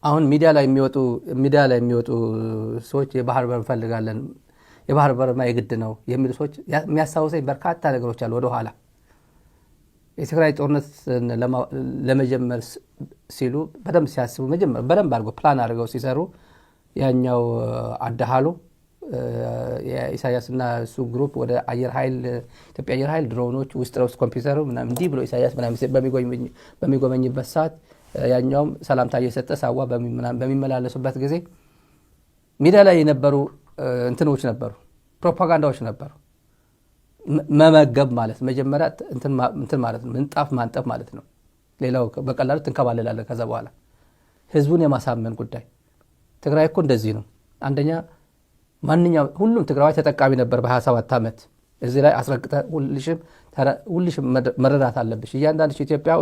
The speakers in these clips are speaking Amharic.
አሁን ሚዲያ ላይ የሚወጡ ሰዎች የባህር በር ፈልጋለን የባህር በርማ የግድ ነው የሚሉ ሰዎች የሚያሳውሰኝ በርካታ ነገሮች አሉ። ወደ ኋላ የትግራይ ጦርነት ለመጀመር ሲሉ በደንብ ሲያስቡ በደንብ አድርገው ፕላን አድርገው ሲሰሩ ያኛው አዳሃሉ የኢሳያስና እሱ ግሩፕ ወደ አየር ኃይል ኢትዮጵያ አየር ኃይል ድሮኖች ውስጥ ኮምፒውተሩ ምናምን እንዲህ ብሎ ኢሳያስ ምናምን በሚጎበኝበት ሰዓት ያኛውም ሰላምታ እየሰጠ ሳዋ በሚመላለሱበት ጊዜ ሚዲያ ላይ የነበሩ እንትኖች ነበሩ፣ ፕሮፓጋንዳዎች ነበሩ። መመገብ ማለት መጀመሪያ እንትን ማለት ነው፣ ምንጣፍ ማንጠፍ ማለት ነው። ሌላው በቀላሉ ትንከባለላለ። ከዛ በኋላ ህዝቡን የማሳመን ጉዳይ ትግራይ እኮ እንደዚህ ነው። አንደኛ ማንኛውም ሁሉም ትግራዋይ ተጠቃሚ ነበር በ27 ዓመት። እዚህ ላይ አስረግጠ ሁልሽም መረዳት አለብሽ። እያንዳንድሽ ኢትዮጵያዊ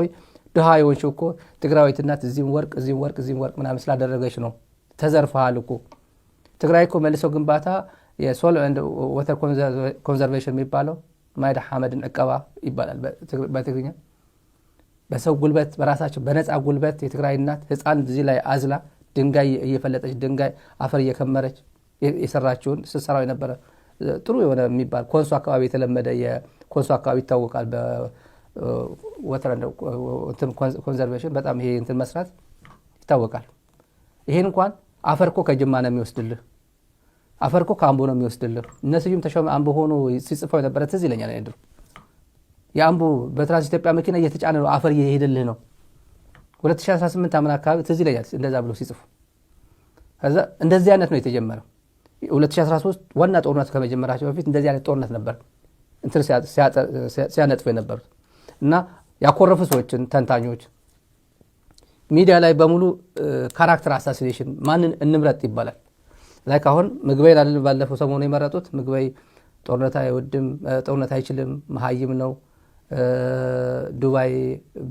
ድሃ የሆንሽው እኮ ትግራዊት እናት እዚህም ወርቅ ምናምን ስላደረገች ነው። ተዘርፈሃል እኮ። ትግራይ እኮ መልሶ ግንባታ የሶል ኤንድ ዋተር ኮንዘርቬሽን የሚባለው ማይዳ ሐመድን እቀባ ይባላል በትግርኛ። በሰው ጉልበት በራሳቸው በነፃ ጉልበት የትግራይ እናት ህፃን እዚህ ላይ አዝላ ድንጋይ እየፈለጠች ድንጋይ አፈር እየከመረች የሰራችውን ስትሰራው የነበረ ጥሩ የሆነ የሚባል ኮንሶ አካባቢ የተለመደ የኮንሶ አካባቢ ይታወቃል። በዋተር ኮንዘርቬሽን በጣም ይሄ እንትን መስራት ይታወቃል። ይሄን እንኳን አፈርኮ ከጅማ ነው የሚወስድልህ፣ አፈርኮ ከአምቦ ነው የሚወስድልህ። እነሱም ተሾመ አምቦ ሆኖ ሲጽፈው የነበረ ትዝ ይለኛል። አይደል የአምቦ በትራንስ ኢትዮጵያ መኪና እየተጫነ ነው አፈር እየሄደልህ ነው። 2018 ዓመት አካባቢ ትዝ ይለኛል እንደዛ ብሎ ሲጽፉ። ከዛ እንደዚህ አይነት ነው የተጀመረው። 2013 ዋና ጦርነት ከመጀመራቸው በፊት እንደዚህ አይነት ጦርነት ነበር እንትን ሲያነጥፉ የነበሩት እና ያኮረፉ ሰዎችን ተንታኞች ሚዲያ ላይ በሙሉ ካራክተር አሳሲኔሽን ማንን እንምረጥ ይባላል። ላይክ አሁን ምግበይን አይደል ባለፈው ሰሞኑ የመረጡት። ምግበይ ጦርነት አይወድም፣ ጦርነት አይችልም፣ መሀይም ነው፣ ዱባይ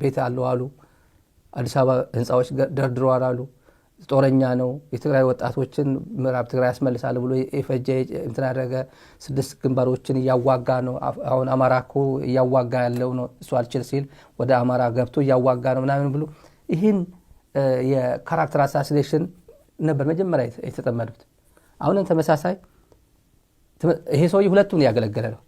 ቤት አለው አሉ፣ አዲስ አበባ ህንፃዎች ደርድረዋል አሉ፣ ጦረኛ ነው፣ የትግራይ ወጣቶችን ምዕራብ ትግራይ ያስመልሳል ብሎ የፈጀ እንትን ያደረገ 6 ግንባሮችን እያዋጋ ነው። አሁን አማራ እኮ እያዋጋ ያለው ነው እሱ አልችል ሲል ወደ አማራ ገብቶ እያዋጋ ነው ምናምን ብሎ ይህን የካራክተር አሳሲኔሽን ነበር መጀመሪያ የተጠመዱት። አሁንም ተመሳሳይ ይሄ ሰውዬ ሁለቱን ያገለገለ ነው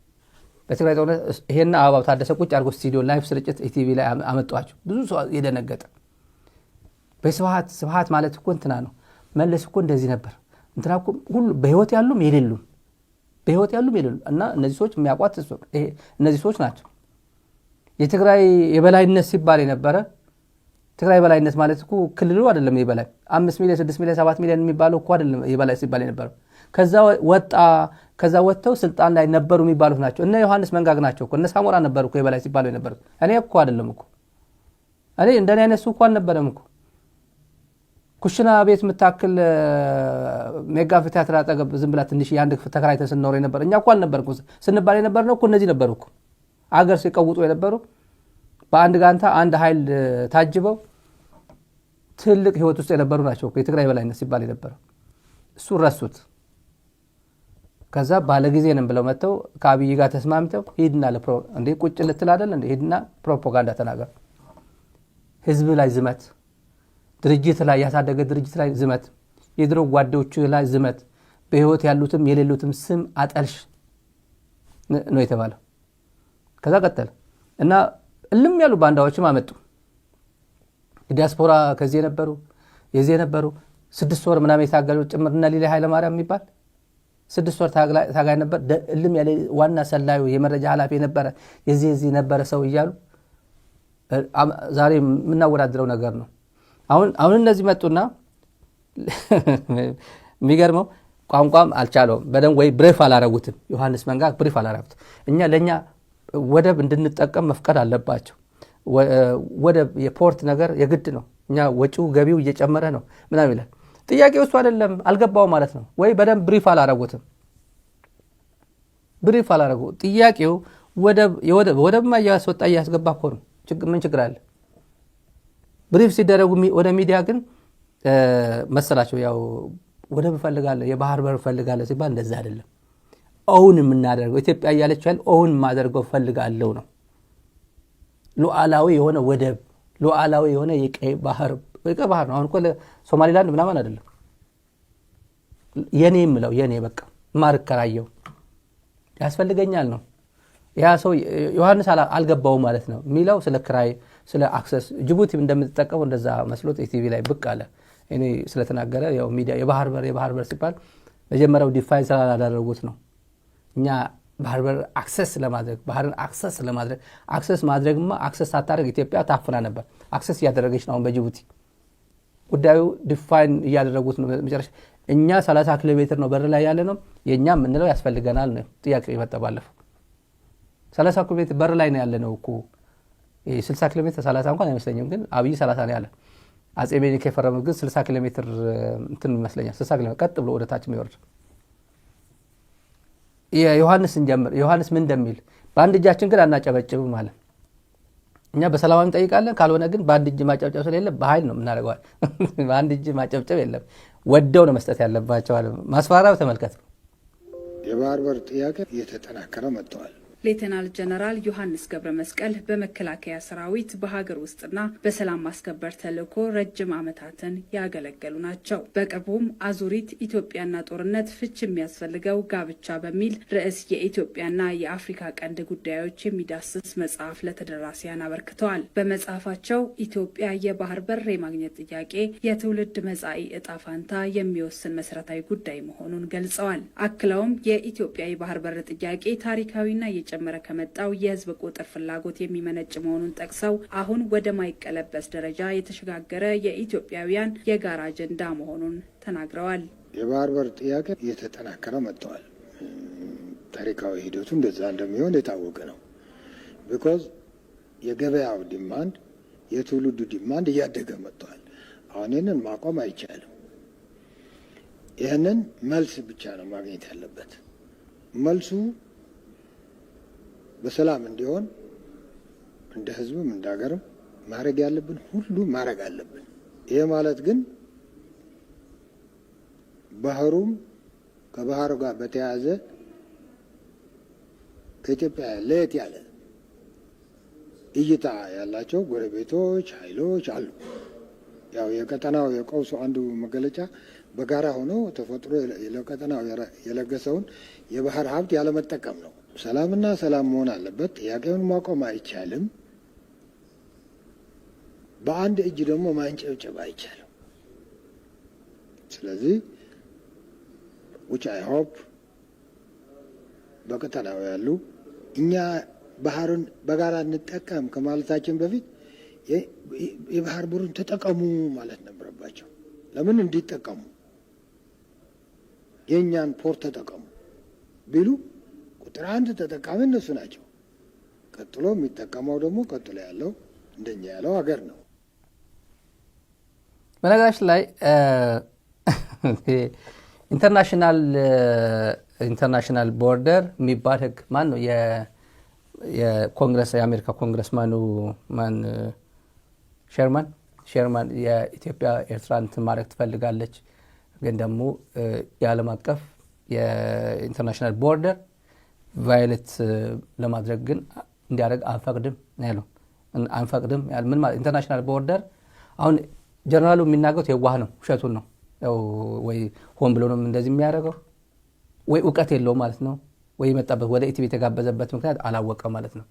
በትግራይ ጦርነት። ይሄና አበባው ታደሰ ቁጭ አድርጎ ስቱዲዮ ላይቭ ስርጭት ኢቲቪ ላይ አመጣቸው። ብዙ ሰው የደነገጠ በስብሃት ማለት እኮ እንትና ነው መለስ እኮ እንደዚህ ነበር እንትና እኮ ሁሉ በህይወት ያሉም የሌሉም እና እነዚህ ሰዎች የሚያቋት እነዚህ ሰዎች ናቸው። የትግራይ የበላይነት ሲባል የነበረ ትግራይ በላይነት ማለት እኮ ክልሉ አይደለም የበላይ 5 ሚሊዮን 6 ሚሊዮን 7 ሚሊዮን የሚባለው እኮ አይደለም የበላይ ሲባል የነበረው። ከዛ ወጥተው ስልጣን ላይ ነበሩ የሚባሉት ናቸው። እነ ዮሐንስ መንጋግ ናቸው እኮ እነ ሳሞራ ነበሩ እኮ የበላይ ሲባሉ የነበሩት። እኔ እኮ አይደለም እኮ እኔ እንደኔ አይነት እኮ አልነበረም እኮ። ኩሽና ቤት የምታክል ሜጋ ቲያትር አጠገብ ዝም ብላ ትንሽ የአንድ ክፍል ተከራይተን ስንኖር የነበር እኛ እኮ አልነበርኩ ስንባል የነበር ነው እኮ እነዚህ ነበሩ እኮ አገር ሲቀውጡ የነበሩ በአንድ ጋንታ አንድ ኃይል ታጅበው ትልቅ ህይወት ውስጥ የነበሩ ናቸው እኮ የትግራይ በላይነት ሲባል የነበረው። እሱ ረሱት። ከዛ ባለጊዜ ነን ብለው መተው ከአብይ ጋር ተስማምተው ሄድና እንዴ ቁጭ ልትል አይደል እንዴ ሄድና ፕሮፓጋንዳ ተናገር፣ ህዝብ ላይ ዝመት፣ ድርጅት ላይ ያሳደገ ድርጅት ላይ ዝመት፣ የድሮ ጓዶቹ ላይ ዝመት፣ በህይወት ያሉትም የሌሉትም ስም አጠልሽ ነው የተባለው። ከዛ ቀጠለ እና እልም ያሉ ባንዳዎችም አመጡ። ዲያስፖራ ከዚህ የነበሩ 6 ወር ምናምን የታገሉ ጭምርና ሊላ ኃይለ ማርያም የሚባል 6 ወር ታጋይ ነበር። እልም ያለ ዋና ሰላዩ የመረጃ ኃላፊ የነበረ የዚህ ነበረ ሰው እያሉ ዛሬ የምናወዳድረው ነገር ነው። አሁን እነዚህ መጡና የሚገርመው ቋንቋም አልቻለውም በደንብ ወይ ብሪፍ አላረጉትም። ዮሐንስ መንጋግ ብሪፍ አላረጉት። ለኛ ወደብ እንድንጠቀም መፍቀድ አለባቸው። ወደብ የፖርት ነገር የግድ ነው። እኛ ወጪው ገቢው እየጨመረ ነው ምናምን ይላል። ጥያቄው እሱ አይደለም አልገባው ማለት ነው። ወይ በደንብ ብሪፍ አላረጉትም። ጥያቄው ወደብ ማያስወጣ ያስገባ እኮ ነው። ምን ችግር አለ? ብሪፍ ሲደረጉ ወደ ሚዲያ ግን መሰላቸው ያው ወደብ ፈልጋለሁ የባህር በር ፈልጋለሁ ሲባል እንደዛ አይደለም። ኦውን የምናደርገው ኢትዮጵያ እያለች ያለ ኦውን ማደርገው ፈልጋለሁ ነው። ሉዓላዊ የሆነ ወደብ ሉዓላዊ የሆነ የቀይ ባህር ቀይ ባህር ነው። አሁን እኮ ሶማሊላንድ ምናምን አይደለም የኔ የምለው የኔ በቃ ማርከራየው ያስፈልገኛል ነው። ያ ሰው ዮሐንስ አልገባው ማለት ነው ሚለው ስለ ክራይ ስለ አክሰስ ጅቡቲ እንደምትጠቀመው እንደዛ መስሎት ኢቲቪ ላይ ብቅ አለ። እኔ ስለተናገረ ያው ሚዲያ የባህር በር ሲባል መጀመሪያው ዲፋይን ስላላደረጉት ነው። እኛ ባህር በር አክሰስ ለማድረግ ባህርን አክሰስ ለማድረግ አክሰስ ማድረግማ አክሰስ ሳታደርግ ኢትዮጵያ ታፍና ነበር። አክሰስ እያደረገች ነው በጅቡቲ ጉዳዩ ዲፋይን እያደረጉት ነው። መጨረሻ እኛ 30 ኪሎ ሜትር ነው በር ላይ ያለ ነው የኛ ምንለው ያስፈልገናል ነው ጥያቄው ይመጣባለፈው 30 ኪሎ ሜትር በር ላይ ነው ያለ ነው እኮ 60 ኪሎ ሜትር 30 እንኳን አይመስለኝም ግን አብይ 30 ነው ያለ አጼ ቤኒክ የፈረመው ግን 60 ኪሎ ሜትር እንትን ይመስለኛል 60 ኪሎ ቀጥ ብሎ ወደ ታች የሚወርድ የዮሐንስ እንጀምር። ዮሐንስ ምን እንደሚል በአንድ እጃችን ግን አናጨበጭብም ማለት እኛ በሰላም እንጠይቃለን ካልሆነ ግን በአንድ እጅ ማጨብጨብ ስለሌለ በኃይል ነው የምናደርገው። በአንድ እጅ ማጨብጨብ የለም ወደው ነው መስጠት ያለባቸው አለ። ማስፈራሪያው ተመልከት። የባህር በር ጥያቄ እየተጠናከረ መጥቷል። ሌተናል ጀነራል ዮሐንስ ገብረ መስቀል በመከላከያ ሰራዊት በሀገር ውስጥና በሰላም ማስከበር ተልዕኮ ረጅም ዓመታትን ያገለገሉ ናቸው። በቅርቡም አዙሪት ኢትዮጵያና ጦርነት ፍች የሚያስፈልገው ጋብቻ በሚል ርዕስ የኢትዮጵያና የአፍሪካ ቀንድ ጉዳዮች የሚዳስስ መጽሐፍ ለተደራሲያን አበርክተዋል። በመጽሐፋቸው ኢትዮጵያ የባህር በር የማግኘት ጥያቄ የትውልድ መጻኢ ዕጣ ፋንታ የሚወስን መሰረታዊ ጉዳይ መሆኑን ገልጸዋል። አክለውም የኢትዮጵያ የባህር በር ጥያቄ ታሪካዊና ጨመረ ከመጣው የህዝብ ቁጥር ፍላጎት የሚመነጭ መሆኑን ጠቅሰው አሁን ወደ ማይቀለበስ ደረጃ የተሸጋገረ የኢትዮጵያውያን የጋራ አጀንዳ መሆኑን ተናግረዋል። የባህር በር ጥያቄ እየተጠናከረ መጥቷል። ታሪካዊ ሂደቱ እንደዛ እንደሚሆን የታወቀ ነው። ቢኮዝ የገበያው ዲማንድ የትውልዱ ዲማንድ እያደገ መጥቷል። አሁን ይህንን ማቆም አይቻልም። ይህንን መልስ ብቻ ነው ማግኘት ያለበት። መልሱ በሰላም እንዲሆን እንደ ህዝብም እንደ ሀገርም ማድረግ ያለብን ሁሉ ማድረግ አለብን። ይሄ ማለት ግን ባህሩም ከባህሩ ጋር በተያያዘ ከኢትዮጵያ ለየት ያለ እይታ ያላቸው ጎረቤቶች ኃይሎች አሉ። ያው የቀጠናው የቀውሱ አንዱ መገለጫ በጋራ ሆኖ ተፈጥሮ ለቀጠናው የለገሰውን የባህር ሀብት ያለመጠቀም ነው። ሰላምና ሰላም መሆን አለበት። ጥያቄውን ማቆም አይቻልም። በአንድ እጅ ደግሞ ማንጨብጨብ አይቻልም። ስለዚህ which I hope በቀጠናው ያሉ እኛ ባህሩን በጋራ እንጠቀም ከማለታችን በፊት የባህር በሩን ተጠቀሙ ማለት ነበረባቸው። ለምን እንዲጠቀሙ የኛን ፖርት ተጠቀሙ ቢሉ ቁጥር አንድ ተጠቃሚ እነሱ ናቸው። ቀጥሎ የሚጠቀመው ደግሞ ቀጥሎ ያለው እንደኛ ያለው ሀገር ነው። በነገራችን ላይ ኢንተርናሽናል ቦርደር የሚባል ህግ ማን ነው የኮንግረስ የአሜሪካ ኮንግረስ ማን ሼርማን የኢትዮጵያ ኤርትራን ማድረግ ትፈልጋለች ግን ደግሞ የዓለም አቀፍ የኢንተርናሽናል ቦርደር ቫዮሌት ለማድረግ ግን እንዲያደርግ አንፈቅድም ያለው አንፈቅድም ምን ማለት ኢንተርናሽናል ቦርደር አሁን ጀነራሉ የሚናገሩት የዋህ ነው ውሸቱን ነው ወይ ሆን ብሎ ነው እንደዚህ የሚያደርገው ወይ ዕውቀት የለውም ማለት ነው ወይ መጣበት ወደ ኢቲቪ የተጋበዘበት ምክንያት አላወቀ ማለት ነው።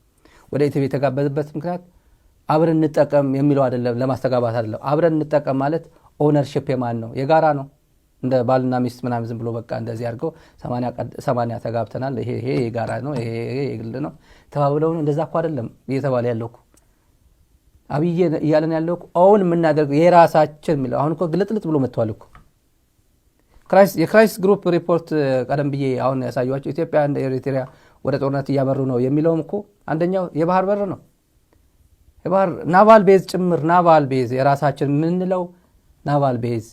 ወደ ኢቲቪ የተጋበዘበት ምክንያት አብረን እንጠቀም የሚለው አይደለም ለማስተጋባት አይደለም። አብረን እንጠቀም ማለት ኦነርሺፕ የማን ነው የጋራ ነው። እንደ ባልና ሚስት ምናምን ዝም ብሎ በቃ እንደዚህ አድርገው 80 ተጋብተናል ይሄ የጋራ ነው ይሄ የግል ነው ተባብለው ነው እንደዛ እኮ አይደለም እየተባለ ያለው እኮ አብይ እያለን ያለው እኮ አሁን የምናደርገው የራሳችን የሚለው አሁን እኮ ግልጥልጥ ብሎ መጥቷል እኮ የክራይሲስ ግሩፕ ሪፖርት ቀደም ብዬ አሁን ያሳዩዋቸው ኢትዮጵያ እንደ ኤሪትሪያ ወደ ጦርነት እያመሩ ነው የሚለውም እኮ አንደኛው የባህር በር ነው። የባህር ናቫል ቤዝ ጭምር ናቫል ቤዝ የራሳችን ምንለው ናቫል ቤዝ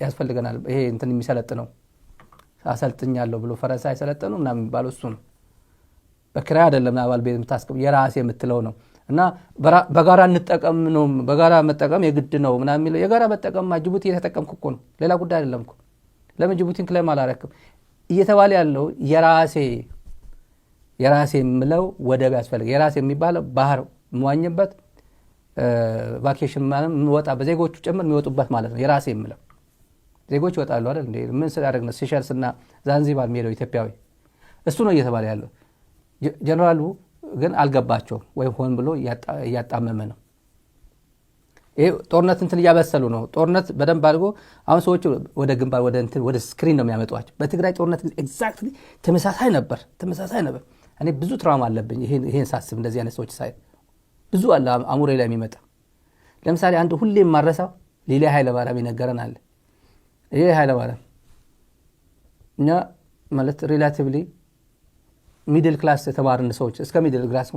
ያስፈልገናል። ይሄ እንትን የሚሰለጥነው አሰልጥኛለሁ ብሎ ፈረንሳይ ሰለጠኑ ምናምን የሚባለው እሱ ነው። በክራይ አይደለም ናቫል ቤዝ የምታስቀም የራስ የምትለው ነው። እና በጋራ እንጠቀም ነው በጋራ መጠቀም የግድ ነው ምናምን የሚለው የጋራ መጠቀም ጅቡቲ የተጠቀምኩ እኮ ነው ሌላ ጉዳይ አይደለም እኮ ለምን ጅቡቲን ክሌም አላረክም እየተባለ ያለው የራሴ የምለው ወደብ ያስፈልግ የራሴ የሚባለው ባህር መዋኘበት ቫኬሽን ማለት የሚወጣ በዜጎቹ ጭምር የሚወጡበት ማለት ነው። የራሴ የምለው ዜጎች ይወጣሉ አይደል እንዴ? ምን ሲያደርግ ነው ሲሸልስ እና ዛንዚባር የሚሄደው ኢትዮጵያዊ? እሱ ነው እየተባለ ያለው። ጀነራሉ ግን አልገባቸውም ወይ ሆን ብሎ እያጣመመ ነው። ይሄ ጦርነት እንትን እያበሰሉ ነው። ጦርነት በደንብ አድርጎ አሁን ሰዎች ወደ ግንባር ወደ ስክሪን ነው የሚያመጧቸው። በትግራይ ጦርነት ኤግዛክትሊ ተመሳሳይ ነበር። እኔ ብዙ ትራውማ አለብኝ ይሄን ሳስብ፣ እንደዚህ አይነት ሰዎች ሳይ ብዙ አለ አእምሮዬ ላይ የሚመጣ። ለምሳሌ አንድ ሁሌ የማረሳው ሊላ ኃይለማርያም ይነገረን አለ። ይሄ ኃይለማርያም እኛ ማለት ሪላቲቭሊ ሚድል ክላስ የተማርን ሰዎች እስከ ሚድል ክላስ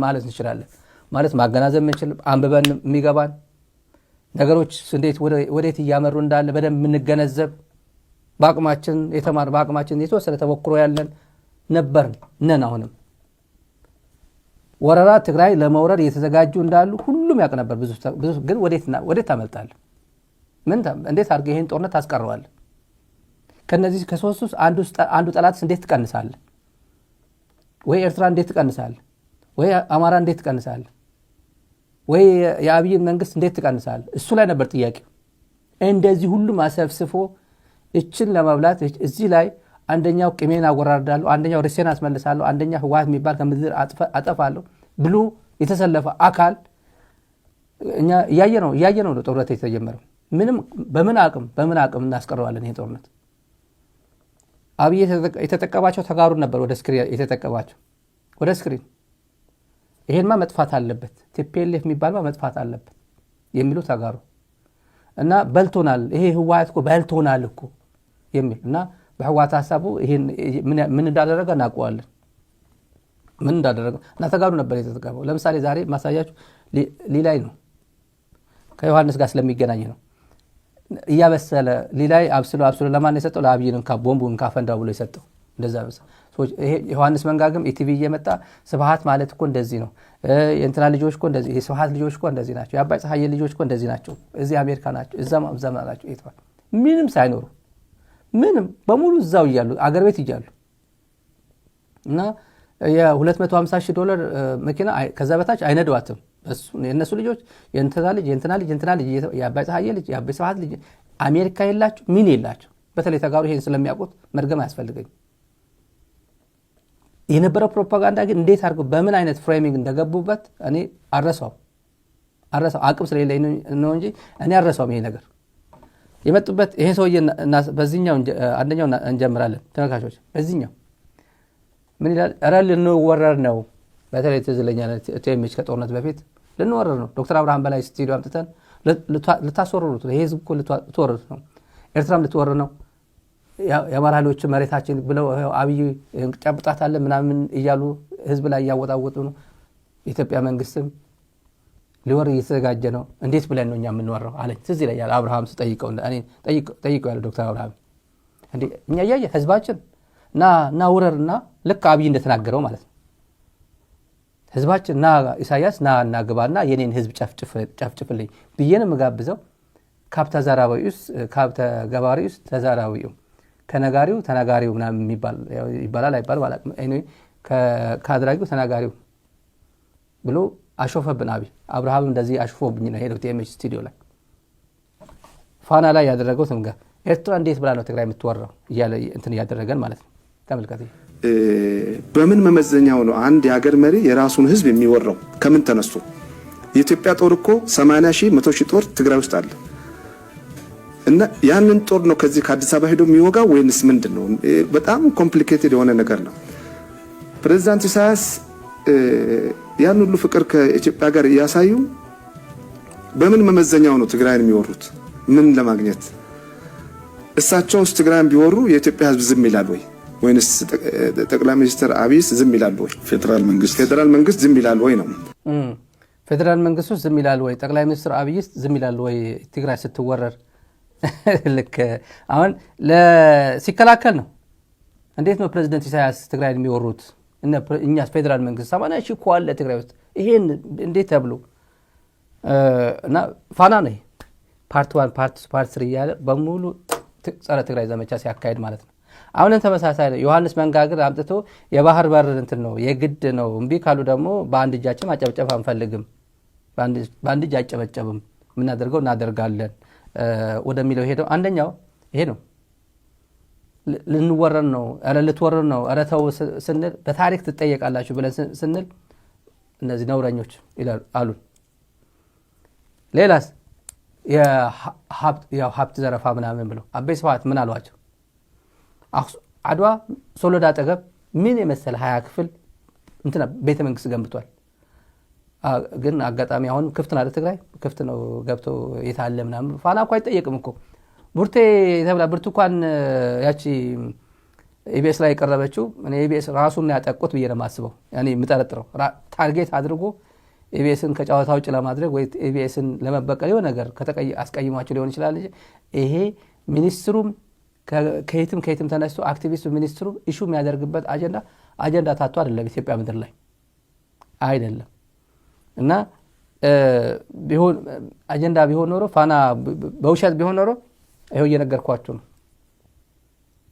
ማለት እንችላለን። ማለት ማገናዘብ የምንችል አንብበን የሚገባን ነገሮች እንዴት ወዴት እያመሩ እንዳለ በደንብ የምንገነዘብ በአቅማችን የተማር በአቅማችን የተወሰነ ተሞክሮ ያለን ነን። አሁንም ወረራ ትግራይ ለመውረድ እየተዘጋጁ እንዳሉ ሁሉም ያውቅ ነበር። ብዙ ግን ወዴት ታመልጣለህ? እንዴት አድርገህ ይሄን ጦርነት ታስቀረዋለህ? ከነዚህ ከሶስቱ አንዱ ጠላትስ እንዴት ትቀንሳለህ? ወይ ኤርትራ እንዴት ትቀንሳለህ? ወይ አማራ እንዴት ትቀንሳለህ? ወይ የአብይን መንግስት እንዴት ትቀንሳለህ? እሱ ላይ ነበር ጥያቄው። እንደዚህ ሁሉም አሰብስፎ እችን ለመብላት እዚህ ላይ አንደኛው ቅሜን አወራርዳለሁ፣ አንደኛው ርዕሴን አስመልሳለሁ፣ አንደኛው ህወሓት የሚባል ከምድር አጠፋለሁ ብሎ የተሰለፈ አካል እኛ እያየ ነው ጦርነት የተጀመረው። ምንም በምን አቅም እናስቀረዋለን ይሄ ጦርነት? አብይ የተጠቀማቸው ተጋሩ ነበር ወደ ስክሪን የተጠቀማቸው ወደ ስክሪን። ይሄንማ መጥፋት አለበት፣ ቲፒኤልኤፍ የሚባልማ መጥፋት አለበት የሚሉ ተጋሩ እና በልቶናል፣ ይሄ ህወሓት እኮ በልቶናል እኮ የሚል እና በህወሓት ሐሳቡ ይሄን ምን እንዳደረገ እናውቀዋለን። ምን እንዳደረገ እና ተጋሩ ነበር የተጠቀመው። ለምሳሌ ዛሬ ማሳያችሁ ሊላይ ነው፣ ከዮሐንስ ጋር ስለሚገናኝ ነው። እያበሰለ ሊላይ አብስሎ ለማን የሰጠው? ለአብይን ቦምቡን ካፈንዳው ብሎ የሰጠው። እንደዛ ሰዎች ይሄ ዮሐንስ መንጋግም ኢቲቪ እየመጣ ስብሃት ማለት እኮ እንደዚህ ነው፣ የእንትና ልጆች እኮ እንደዚህ፣ የስብሃት ልጆች እኮ እንደዚህ ናቸው፣ የአባይ ፀሐዬ ልጆች እኮ እንደዚህ ናቸው፣ እዚህ አሜሪካ ናቸው፣ እዛም ናቸው ይተዋል። ምንም ሳይኖሩ ምንም በሙሉ እዛው እያሉ አገር ቤት እያሉ እና $250,000 መኪና ከዛ በታች አይነዷትም። የእነሱ ልጆች የእንትና ልጅ የአባይ ፀሐዬ ልጅ የአባይ ስብሃት ልጅ አሜሪካ የላቸው ምን የላቸው። በተለይ ተጋሩ ይሄን ስለሚያውቁት መድገም አያስፈልገኝ። የነበረው ፕሮፓጋንዳ ግን እንዴት አድርገው በምን አይነት ፍሬሚንግ እንደገቡበት እኔ አረሳው አቅም ስለሌለኝ ነው እንጂ እኔ አረሳውም። ይሄ ነገር የመጡበት ይሄ ሰውዬ በዚህኛው አንደኛው እንጀምራለን ተመልካቾች። በዚህኛው ምን ይላል? ኧረ ልንወረር ነው። በተለይ ትዝለኛ ቴምች ከጦርነት በፊት ልንወረር ነው። ዶክተር አብርሃም በላይ ስቱዲዮ አምጥተን ልታስወርሩት ነው። ይሄ ህዝብ እኮ ልትወርሩት ነው። ኤርትራም ልትወር ነው። የአማራ ኃይሎች መሬታችን ብለው አብይ ጨብጣታለን ምናምን እያሉ ህዝብ ላይ እያወጣወጡ ነው። የኢትዮጵያ መንግስትም ሊወር እየተዘጋጀ ነው። እንዴት ብለን ነው እኛ የምንወረው አለኝ። ትዝ ይለኛል አብርሃም ጠይቀው ያለ ዶክተር አብርሃም እንዴ እኛ እያየ ህዝባችን ና ውረርና ልክ አብይ እንደተናገረው ማለት ነው። ህዝባችን ኢሳያስ ና ግባና የኔን ህዝብ ጨፍጭፍልኝ ብዬን የምጋብዘው ካብተ ዘራዊውስ ካብተ ገባሪውስ ተዛራዊው ከነጋሪው ተናጋሪው ምናምን ይባላል አይባል ማለት ነው። ከአድራጊው ተናጋሪው ብሎ አሾፈብን አብይ። አብርሃም እንደዚህ አሾፈብኝ ነው ሄደው ቲኤምኤች ስቱዲዮ ላይ ፋና ላይ ያደረገው ትምጋ ኤርትራ እንዴት ብላ ነው ትግራይ የምትወራው እያለ እንትን ያደረገን ማለት ነው። ተመልከቱ። በምን መመዘኛው ነው አንድ የሀገር መሪ የራሱን ህዝብ የሚወራው? ከምን ተነስቶ? የኢትዮጵያ ጦር እኮ 80,000 100,000 ጦር ትግራይ ውስጥ አለ እና ያንን ጦር ነው ከዚህ ከአዲስ አበባ ሄዶ የሚወጋው ወይንስ ምንድነው? በጣም ኮምፕሊኬትድ የሆነ ነገር ነው። ፕሬዝዳንት ኢሳያስ ያን ሁሉ ፍቅር ከኢትዮጵያ ጋር እያሳዩ በምን መመዘኛው ነው ትግራይን የሚወሩት? ምን ለማግኘት? እሳቸውስ ትግራይን ቢወሩ የኢትዮጵያ ህዝብ ዝም ይላል ወይ? ወይንስ ጠቅላይ ሚኒስትር አብይስ ዝም ይላል ወይ? ፌደራል መንግስት ዝም ይላል ወይ ነው? ፌደራል መንግስቱ ዝም ይላል ወይ? ጠቅላይ ሚኒስትር አብይስ ዝም ይላል ወይ? ትግራይ ስትወረር ልክ አሁን ሲከላከል ነው። እንዴት ነው ፕሬዝዳንት ኢሳያስ ትግራይን የሚወሩት? እኛ ፌደራል መንግስት 80,000 እኮ አለ ትግራይ ውስጥ ይሄን እንዴት ተብሎ እና ፋና ነው ፓርት 1 ፓርት 3 እያለ በሙሉ ጸረ ትግራይ ዘመቻ ሲያካሄድ ማለት ነው። አሁንም ተመሳሳይ ነው። ዮሐንስ መንጋግር አምጥቶ የባህር በር እንትን ነው የግድ ነው፣ እምቢ ካሉ ደግሞ በአንድ እጃችን ማጨብጨብ አንፈልግም በአንድ እጅ አይጨበጨብም፣ የምናደርገው እናደርጋለን ወደሚለው ሄደው አንደኛው ይሄ ነው። ልንወረን ነው፣ ኧረ ልትወረን ነው፣ ኧረ ተው ስንል በታሪክ ትጠየቃላችሁ ብለን ስንል እነዚህ ነውረኞች ይላሉ አሉን። ሌላስ ሀብት ዘረፋ ምናምን ብለው አቤ ስብሐት ምን አሏቸው? አድዋ ሶሎዳ አጠገብ ምን የመሰለ 20 ክፍል እንትና ቤተ መንግስት ገንብቷል። ግን አጋጣሚ አሁን ክፍት ነው አይደል? ትግራይ ክፍት ነው፣ ገብቶ የታለ ምናምን ፋና እኮ አይጠየቅም እኮ። ቡርቴ ተብላ ብርቱካን ያቺ ኢቢኤስ ላይ የቀረበችው እኔ ኢቢኤስ ራሱን ያጠቁት ብዬ ነው የማስበው። ያኔ የምጠረጥረው ታርጌት አድርጎ ኢቢኤስን ከጨዋታ ውጭ ለማድረግ ወይ ኢቢኤስን ለመበቀል የሆነ ነገር አስቀይሟቸው ሊሆን ይችላል። ይሄ ሚኒስትሩም ከየትም ተነስቶ አክቲቪስቱ ሚኒስትሩ ኢሹ የሚያደርግበት አጀንዳ ታቶ አይደለም ኢትዮጵያ ምድር ላይ አይደለም። እና አጀንዳ ቢሆን ኖሮ ፋና በውሸት ቢሆን ኖሮ ይሄው እየነገርኳችሁ ነው።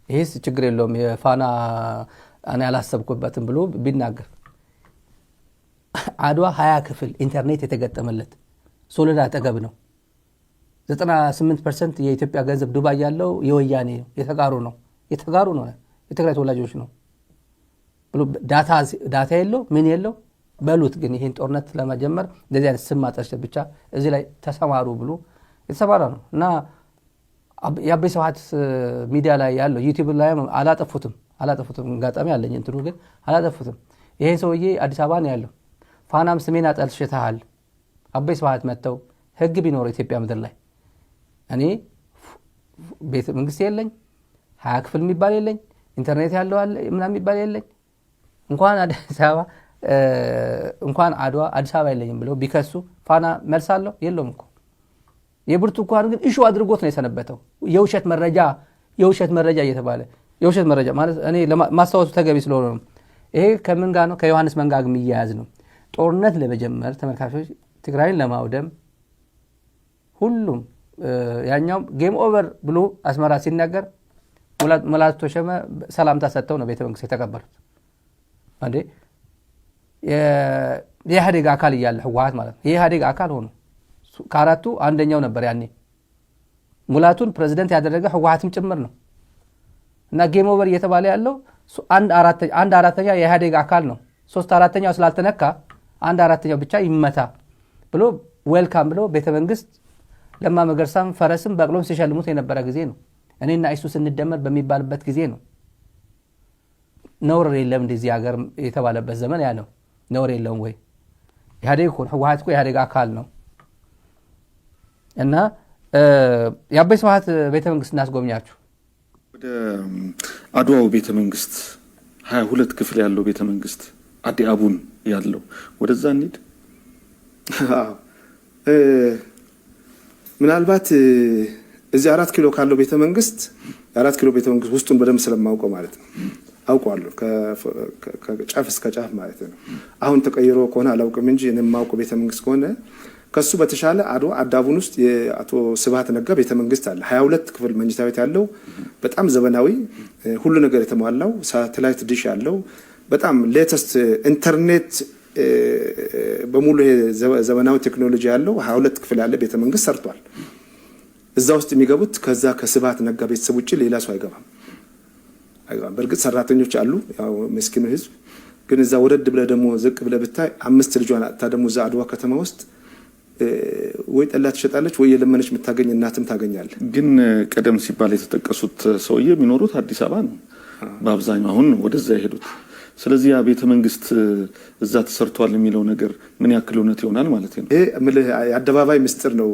ይሄስ ችግር የለውም የፋና እኔ አላሰብኩበትም ብሎ ቢናገር። አድዋ 20 ክፍል ኢንተርኔት የተገጠመለት ሶሎዳ አጠገብ ነው። 98% የኢትዮጵያ ገንዘብ ዱባይ ያለው የወያኔ ነው፣ የተጋሩ ነው የትግራይ ተወላጆች ነው ብሎ ዳታ የለው ምን የለው በሉት። ግን ይሄን ጦርነት ለመጀመር እንደዚህ አይነት ስም ማጠልሸት ብቻ እዚህ ላይ ተሰማሩ ብሎ የተሰማራ ነው። እና የአቤ ስብሐት ሚዲያ ላይ ያለው ዩቲዩብ ላይ አላጠፉትም ጋጣሚ አለኝ እንትኑ ግን አላጠፉትም። ይሄ ሰውዬ አዲስ አበባ ነው ያለው። ፋናም ስሜን አጠልሽተሃል አቤ ስብሐት መተው ህግ ቢኖር ኢትዮጵያ ምድር ላይ እኔ ቤተ መንግስት የለኝ፣ 20 ክፍል የሚባል የለኝ፣ ኢንተርኔት ያለው አለ ምናምን የሚባል የለኝ፣ እንኳን አዲስ አበባ እንኳን አድዋ አዲስ አበባ የለኝም ብለው ቢከሱ ፋና መልስ አለው የለውም እኮ። የብርቱካን ግን ኢሹ አድርጎት ነው የሰነበተው። የውሸት መረጃ እየተባለ የውሸት መረጃ ማለት እኔ ማስታወሱ ተገቢ ስለሆነ ነው። ይሄ ከምን ጋር ነው? ከዮሐንስ መንጋግ የሚያያዝ ነው። ጦርነት ለመጀመር ተመልካቾች ትግራይን ለማውደም ሁሉም ያኛው ጌም ኦቨር ብሎ አስመራ ሲናገር ሙላቱ ተሾመ ሰላምታ ሰጥተው ነው ቤተ መንግስት የተቀበሉት። አንዴ የኢህአዴግ አካል እያለ ህወሓት ማለት ነው የኢህአዴግ አካል ሆኖ ከአራቱ አንደኛው ነበር ያኔ። ሙላቱን ፕሬዝዳንት ያደረገ ህወሓትም ጭምር ነው። እና ጌም ኦቨር እየተባለ ያለው አንድ አራተኛ የኢህአዴግ አካል ነው። 3/4 ስላልተነካ 1/4 ብቻ ይመታ ብሎ ዌልካም ብሎ ቤተ መንግስት ለማ መገርሳም ፈረስም በቅሎም ሲሸልሙት የነበረ ጊዜ ነው። እኔና እሱ ስንደመር በሚባልበት ጊዜ ነው። ነውር የለም እንደዚህ ሀገር የተባለበት ዘመን ያ ነው። ነውር የለውም ወይ? ኢህአዴግ እኮ ህወሓት እኮ የኢህአዴግ አካል ነው። እና የአቤ ስብሐት ቤተ መንግስት እናስጎብኛችሁ። ወደ አድዋው ቤተ መንግስት 22 ክፍል ያለው ቤተ መንግስት አዲ አቡን ያለው ወደዛ እንሂድ። ምናልባት እዚህ 4 ኪሎ ካለው ቤተ መንግስት 4 ኪሎ ቤተ መንግስት ውስጡን በደንብ ስለማውቀው ማለት ነው አውቀዋለሁ፣ ከጫፍ እስከ ጫፍ ማለት ነው። አሁን ተቀይሮ ከሆነ አላውቅም እንጂ እኔ የማውቀው ቤተ መንግስት ከሆነ ከሱ በተሻለ አድዋ አዳቡን ውስጥ የአቶ ስብሐት ነጋ ቤተ መንግስት አለ። 22 ክፍል መኝታ ቤት ያለው በጣም ዘመናዊ ሁሉ ነገር የተሟላው ሳተላይት ዲሽ ያለው በጣም ሌተስት ኢንተርኔት በሙሉ ዘመናዊ ቴክኖሎጂ ያለው 22 ክፍል ያለ ቤተ መንግስት ሰርቷል። እዛ ውስጥ የሚገቡት ከዛ ከስብሐት ነጋ ቤተሰብ ውጪ ሌላ ሰው አይገባም። በእርግጥ ሰራተኞች አሉ፣ ያው መስኪኑ ህዝብ ግን እዛ ወረድ ብለ ደግሞ ዝቅ ብለ ብታይ 5 ልጇን አጣ ደግሞ እዛ አድዋ ከተማ ውስጥ ወይ ጠላ ትሸጣለች ወይ የለመነች የምታገኝ እናትም ታገኛለህ። ግን ቀደም ሲባል የተጠቀሱት ሰውዬ የሚኖሩት አዲስ አበባ ነው በአብዛኛው፣ አሁን ወደዛ የሄዱት። ስለዚህ ያ ቤተ መንግስት እዛ ተሰርቷል የሚለው ነገር ምን ያክል እውነት ይሆናል ማለት ነው? ይሄ የአደባባይ ምስጢር ነው።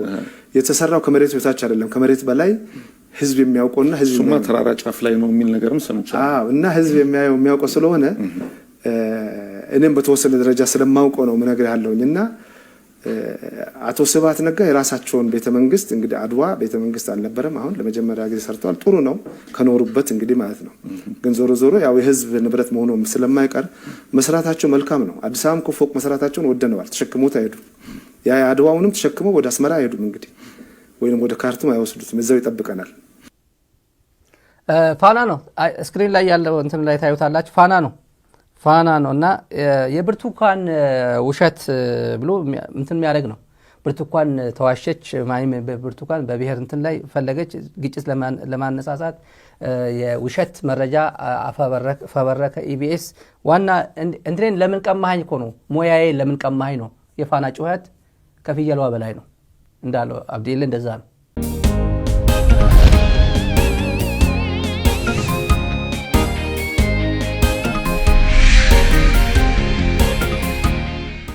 የተሰራው ከመሬት በታች አይደለም፣ ከመሬት በላይ ህዝብ የሚያውቀውና ህዝብ ሱማ ተራራ ጫፍ ላይ ነው የሚል ነገርም ሰምቻለሁ። እና ህዝብ የሚያውቀው ስለሆነ እኔም በተወሰነ ደረጃ ስለማውቀው ነው ምነግርህ ያለውኝና አቶ ስብሐት ነጋ የራሳቸውን ቤተ መንግስት እንግዲህ አድዋ ቤተ መንግስት አልነበረም፣ አሁን ለመጀመሪያ ጊዜ ሰርተዋል። ጥሩ ነው ከኖሩበት እንግዲህ ማለት ነው። ግን ዞሮ ያው የህዝብ ንብረት መሆኑ ስለማይቀር መስራታቸው መልካም ነው። አዲስ አበባም እኮ ፎቅ መስራታቸውን ወደነዋል። ተሸክሞት አይሄዱም። ያ አድዋውንም ተሸክመው ወደ አስመራ አይሄዱም እንግዲህ ወይንም ወደ ካርቱም አይወስዱትም፣ እዛው ይጠብቀናል። ፋና ነው ስክሪን ላይ ያለው እንትን ላይ ታዩታላችሁ። ፋና ነውና የብርቱካን ውሸት ብሎ እንትን የሚያደርግ ነው። ብርቱካን ተዋሸች ማይም ብርቱካን በብሔር እንትን ላይ ፈለገች ግጭት ለማነሳሳት የውሸት መረጃ ፈበረከ ኢቢኤስ ዋና እንትን ለምን ቀማኸኝ እኮ ነው ሞያዬ ለምን ቀማኸኝ ነው የፋና ጩኸት ከፍየሏ በላይ ነው እንዳለው አብዲል እንደዛ ነው።